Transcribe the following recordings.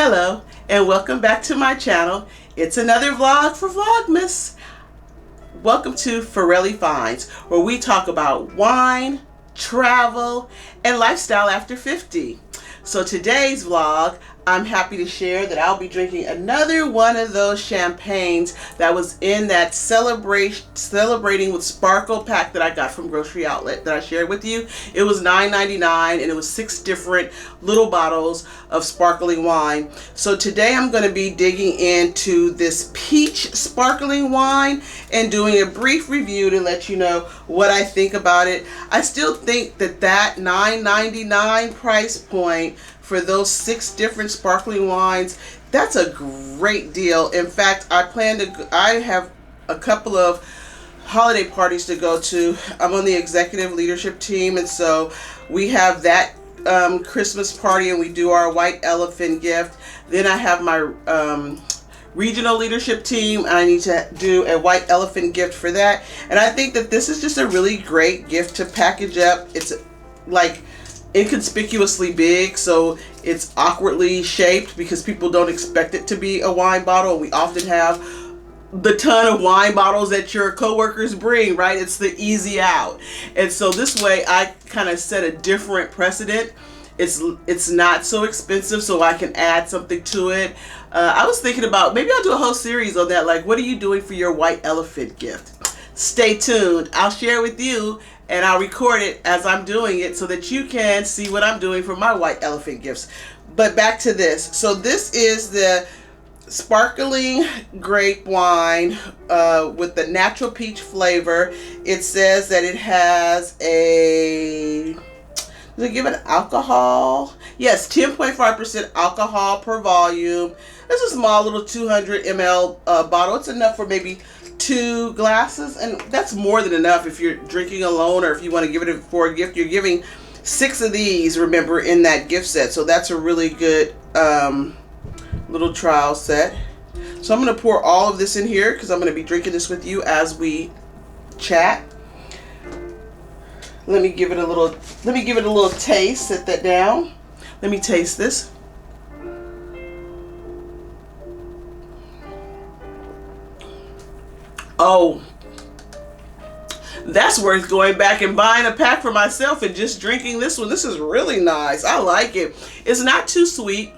Hello and welcome back to my channel. It's another vlog for Vlogmas. Welcome to Forelli Finds, where we talk about wine, travel, and lifestyle after 50. So today's vlog, I'm happy to share that I'll be drinking another one of those champagnes that was in that celebrating with sparkle pack that I got from Grocery Outlet that I shared with you. It was $9.99 and it was 6 different little bottles of sparkling wine. So today I'm going to be digging into this peach sparkling wine and doing a brief review to let you know what I think about it. I still think that $9.99 price point for those 6 different sparkling wines, that's a great deal. In fact, I have a couple of holiday parties to go to. I'm on the executive leadership team, and so we have that Christmas party and we do our white elephant gift. Then I have my regional leadership team and I need to do a white elephant gift for that. And I think that this is just a really great gift to package up. It's like inconspicuously big, so it's awkwardly shaped because people don't expect it to be a wine bottle. We often have the ton of wine bottles that your coworkers bring, right? It's the easy out. And so this way I kind of set a different precedent. It's not so expensive, so I can add something to it. I was thinking about maybe I'll do a whole series on that, like what are you doing for your white elephant gift? Stay tuned. I'll share with you and I'll record it as I'm doing it so that you can see what I'm doing for my white elephant gifts. But back to this. So this is the sparkling grape wine with the natural peach flavor. It says that it has a, does it give an alcohol? Yes, 10.5% alcohol per volume. It's a small little 200 ml bottle. It's enough for maybe 2 glasses, and that's more than enough if you're drinking alone or if you want to give it for a gift. You're giving 6 of these, remember, in that gift set, so that's a really good little trial set. So I'm going to pour all of this in here because I'm going to be drinking this with you as we chat. Let me give it a little taste. Set that down. Let me taste this. Oh, that's worth going back and buying a pack for myself and just drinking this one. This is really nice. I like it. It's not too sweet.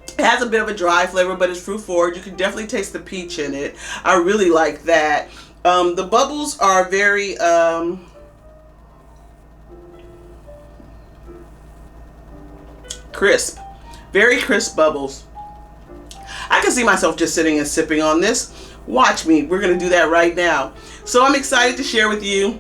It has a bit of a dry flavor, but it's fruit forward. You can definitely taste the peach in it. I really like that. The bubbles are very crisp. Very crisp bubbles. I can see myself just sitting and sipping on this. Watch me. We're going to do that right now. So I'm excited to share with you.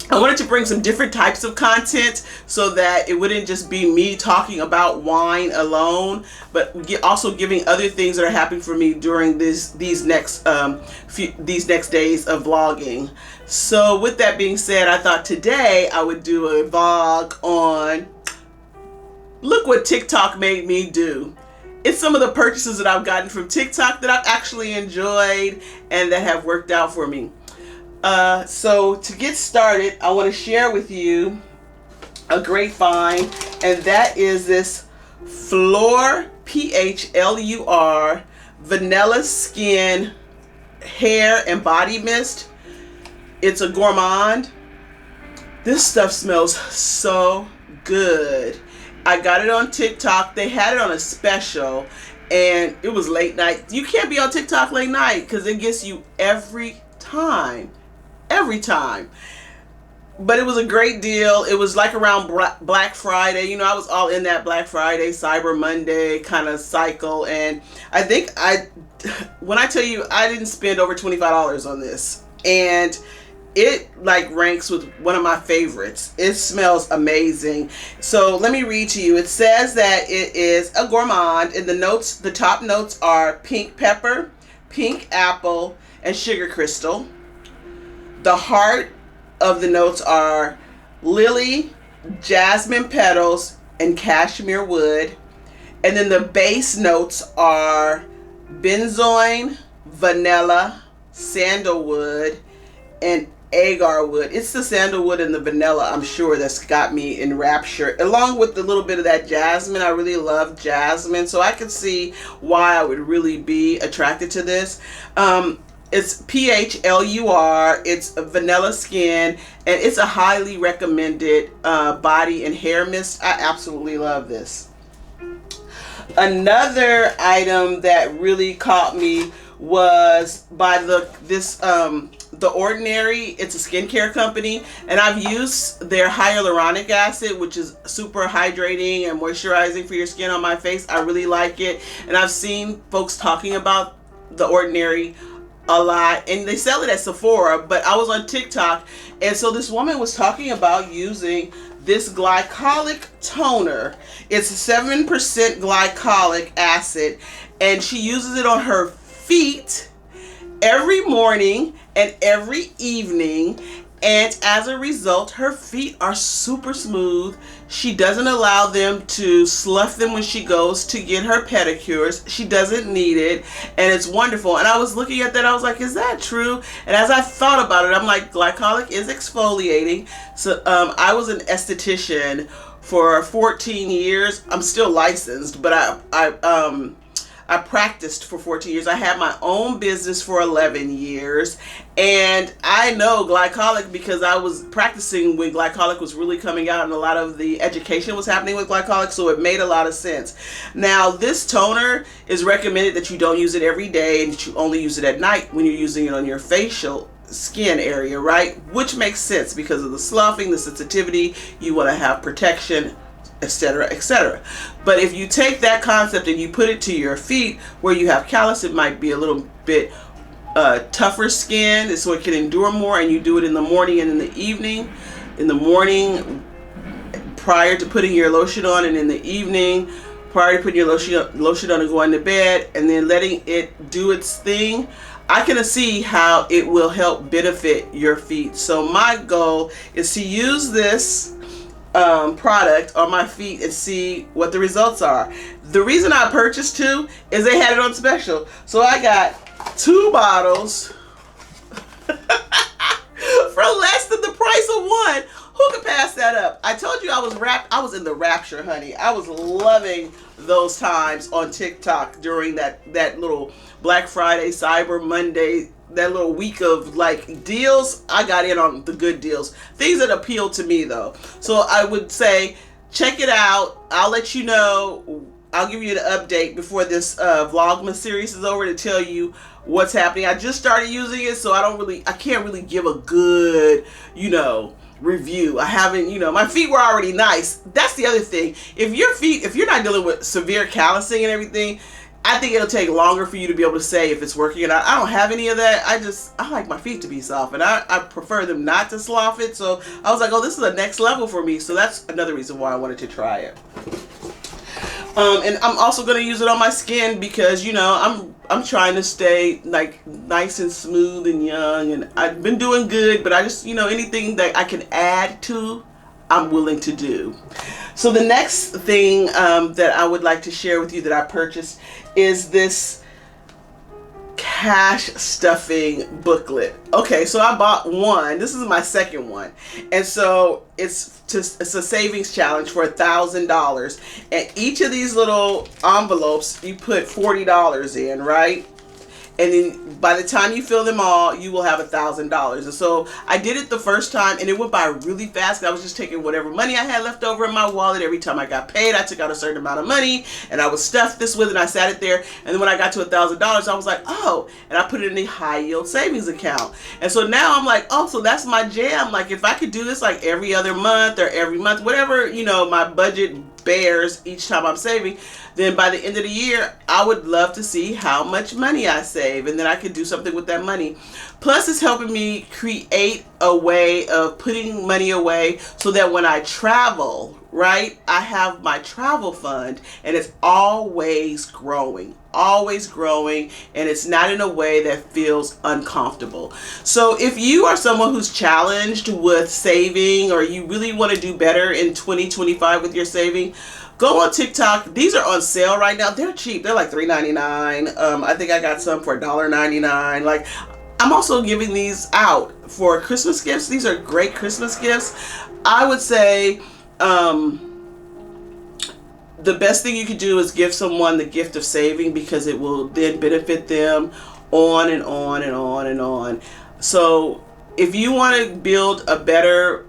I wanted to bring some different types of content so that it wouldn't just be me talking about wine alone, but also giving other things that are happening for me during these next days of vlogging. So with that being said, I thought today I would do a vlog on, look what TikTok made me do. It's some of the purchases that I've gotten from TikTok that I've actually enjoyed and that have worked out for me. So to get started, I want to share with you a great find, and that is this Phlur, Phlur, Vanilla Skin Hair and Body Mist. It's a gourmand. This stuff smells so good. I got it on TikTok. They had it on a special and it was late night. You can't be on TikTok late night because it gets you every time. Every time. But it was a great deal. It was like around Black Friday. You know, I was all in that Black Friday, Cyber Monday kind of cycle. And I think when I tell you I didn't spend over $25 on this. And it like ranks with one of my favorites. It smells amazing. So let me read to you. It says that it is a gourmand, and the top notes are pink pepper, pink apple, and sugar crystal. The heart of the notes are lily, jasmine petals, and cashmere wood. And then the base notes are benzoin, vanilla, sandalwood, and agar wood. It's the sandalwood and the vanilla, I'm sure, that's got me in rapture, along with a little bit of that jasmine. I really love jasmine, so I can see why I would really be attracted to this. It's Phlur. It's a vanilla skin, and it's a highly recommended body and hair mist. I absolutely love this. Another item that really caught me was by the Ordinary. It's a skincare company, and I've used their hyaluronic acid, which is super hydrating and moisturizing for your skin, on my face. I really like it, and I've seen folks talking about the Ordinary a lot, and they sell it at Sephora, but I was on TikTok, and so this woman was talking about using this glycolic toner. It's 7% glycolic acid, and she uses it on her feet every morning and every evening, and as a result, her feet are super smooth. She doesn't allow them to slough them when she goes to get her pedicures. She doesn't need it, and it's wonderful. And I was looking at that, I was like, is that true? And as I thought about it, I'm like, glycolic is exfoliating. So I was an esthetician for 14 years. I'm still licensed, but I practiced for 14 years. I had my own business for 11 years, and I know glycolic because I was practicing when glycolic was really coming out, and a lot of the education was happening with glycolic, so it made a lot of sense. Now, this toner is recommended that you don't use it every day, and that you only use it at night when you're using it on your facial skin area, right? Which makes sense because of the sloughing, the sensitivity. You want to have protection, etc., etc. But if you take that concept and you put it to your feet where you have callus, it might be a little bit tougher skin, so it can endure more, and you do it in the morning and in the evening. In the morning prior to putting your lotion on, and in the evening prior to putting your lotion on and going to bed, and then letting it do its thing. I can see how it will help benefit your feet. So my goal is to use this product on my feet and see what the results are. The reason I purchased two is they had it on special, so I got 2 bottles for less than the price of one. Who could pass that up? I told you I was in the rapture, honey. I was loving those times on TikTok during that little Black Friday, Cyber Monday, that little week of like deals. I got in on the good deals, things that appeal to me though. So I would say check it out. I'll let you know. I'll give you an update before this Vlogmas series is over to tell you what's happening. I just started using it, so I can't really give a good, review. I haven't, my feet were already nice. That's the other thing. If you're not dealing with severe callousing and everything, I think it'll take longer for you to be able to say if it's working or not. I don't have any of that. I like my feet to be soft, and I prefer them not to slough it. So I was like, oh, this is the next level for me. So that's another reason why I wanted to try it. And I'm also going to use it on my skin because, I'm trying to stay like nice and smooth and young, and I've been doing good, but I just, anything that I can add to, I'm willing to do. So the next thing that I would like to share with you that I purchased is this cash stuffing booklet. Okay, so I bought one. This is my second one, and so it's a savings challenge for $1,000, and each of these little envelopes you put $40 in, right? And then by the time you fill them all, you will have $1,000. And so I did it the first time, and it went by really fast. I was just taking whatever money I had left over in my wallet. Every time I got paid, I took out a certain amount of money, and I would stuff this with it, and I sat it there. And then when I got to $1,000, I was like, oh, and I put it in a high yield savings account. And so now I'm like, oh, so that's my jam. Like if I could do this like every other month or every month, whatever, my budget bears each time I'm saving, then by the end of the year, I would love to see how much money I save, and then I could do something with that money. Plus, it's helping me create a way of putting money away so that when I travel, right, I have my travel fund, and it's always growing, and it's not in a way that feels uncomfortable. So if you are someone who's challenged with saving, or you really want to do better in 2025 with your saving, go on TikTok. These are on sale right now. They're cheap. They're like $3.99. I think I got some for $1.99. Like, I'm also giving these out for Christmas gifts. These are great Christmas gifts. I would say the best thing you could do is give someone the gift of saving, because it will then benefit them on and on and on and on. So if you want to build a better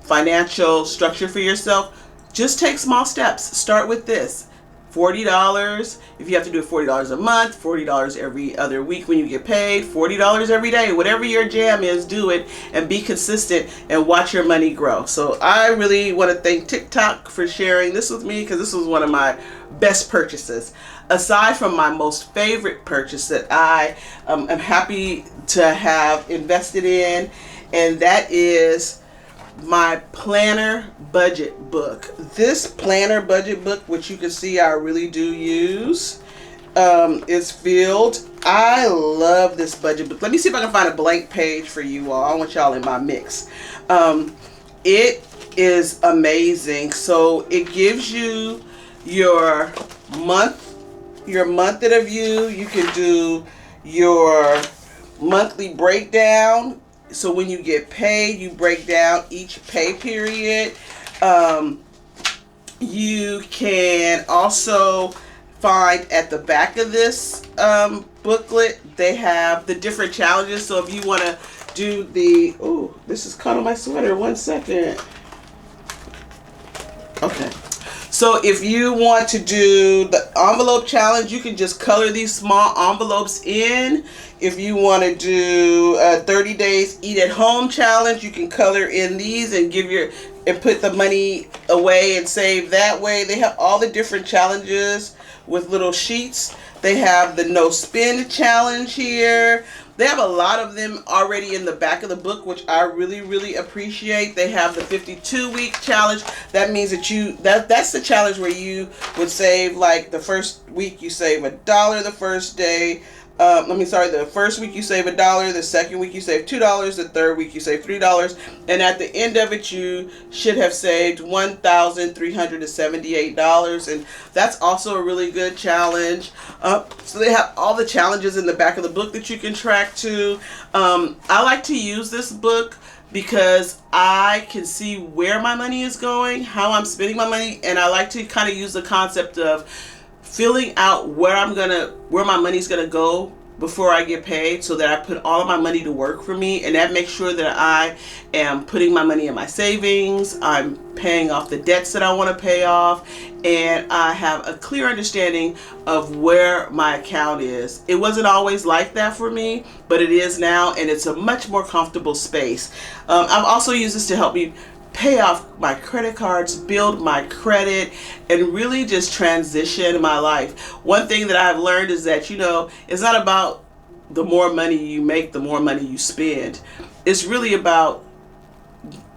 financial structure for yourself, just take small steps. Start with this. $40. If you have to do it $40 a month, $40 every other week when you get paid, $40 every day, whatever your jam is, do it and be consistent and watch your money grow. So I really want to thank TikTok for sharing this with me, because this was one of my best purchases. Aside from my most favorite purchase that I am happy to have invested in, and that is my planner budget book. This planner budget book, which you can see I really do use, is filled. I love this budget book. Let me see if I can find a blank page for you all. I want y'all in my mix. It is amazing. So it gives you your month in view. You can do your monthly breakdown. So when you get paid, you break down each pay period. You can also find at the back of this booklet, they have the different challenges. So if you want to do the, oh, this is caught on my sweater. 1 second. Okay. So if you want to do the envelope challenge, you can just color these small envelopes in. If you want to do 30 days eat at home challenge, you can color in these and put the money away and save that way. They have all the different challenges with little sheets. They have the no spend challenge here. They have a lot of them already in the back of the book, which I really, really appreciate. They have the 52-week challenge. That means that that's the challenge where you would save, like, the first week you save $1 the first day. The first week you save $1, the second week you save $2, the third week you save $3, and at the end of it you should have saved $1,378, and that's also a really good challenge. So they have all the challenges in the back of the book that you can track to. I like to use this book because I can see where my money is going, how I'm spending my money, and I like to kind of use the concept of filling out where my money's gonna go before I get paid, so that I put all of my money to work for me, and that makes sure that I am putting my money in my savings, I'm paying off the debts that I want to pay off, and I have a clear understanding of where my account is. It wasn't always like that for me, but it is now, and it's a much more comfortable space. I've also used this to help me pay off my credit cards, build my credit, and really just transition my life. One thing that I've learned is that, it's not about the more money you make, the more money you spend. It's really about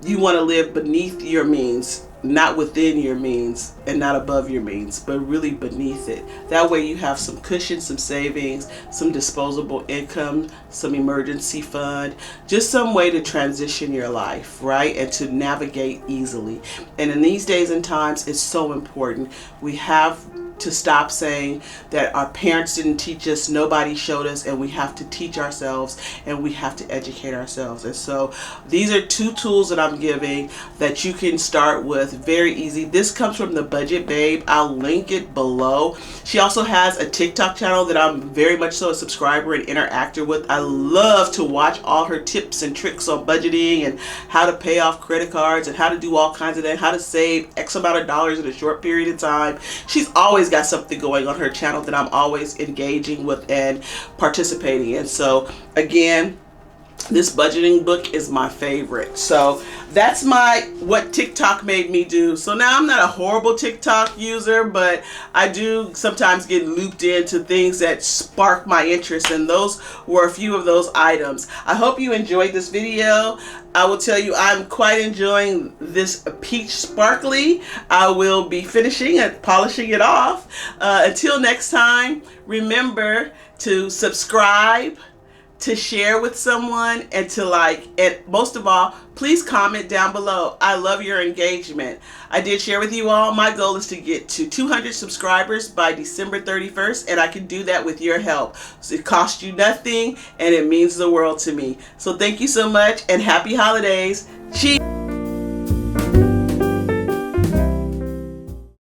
you want to live beneath your means, not within your means, and not above your means, but really beneath it. That way you have some cushion, some savings, some disposable income, some emergency fund, just some way to transition your life, right? And to navigate easily. And in these days and times, it's so important. We have to stop saying that our parents didn't teach us, nobody showed us, and we have to teach ourselves, and we have to educate ourselves. And so these are 2 tools that I'm giving that you can start with, very easy. This comes from the Budget Babe. I'll link it below. She also has a TikTok channel that I'm very much so a subscriber and interactor with. I love to watch all her tips and tricks on budgeting and how to pay off credit cards and how to do all kinds of that, how to save X amount of dollars in a short period of time. She's always got something going on her channel that I'm always engaging with and participating in. So again, this budgeting book is my favorite. So that's what TikTok made me do. So now I'm not a horrible TikTok user, but I do sometimes get looped into things that spark my interest, and those were a few of those items. I hope you enjoyed this video. I will tell you, I'm quite enjoying this peach sparkly. I will be finishing and polishing it off. Until next time, remember to subscribe, to share with someone, and to like, and most of all, please comment down below. I love your engagement. I did share with you all, my goal is to get to 200 subscribers by December 31st, and I can do that with your help. So it costs you nothing, and it means the world to me. So thank you so much, and happy holidays. Cheers.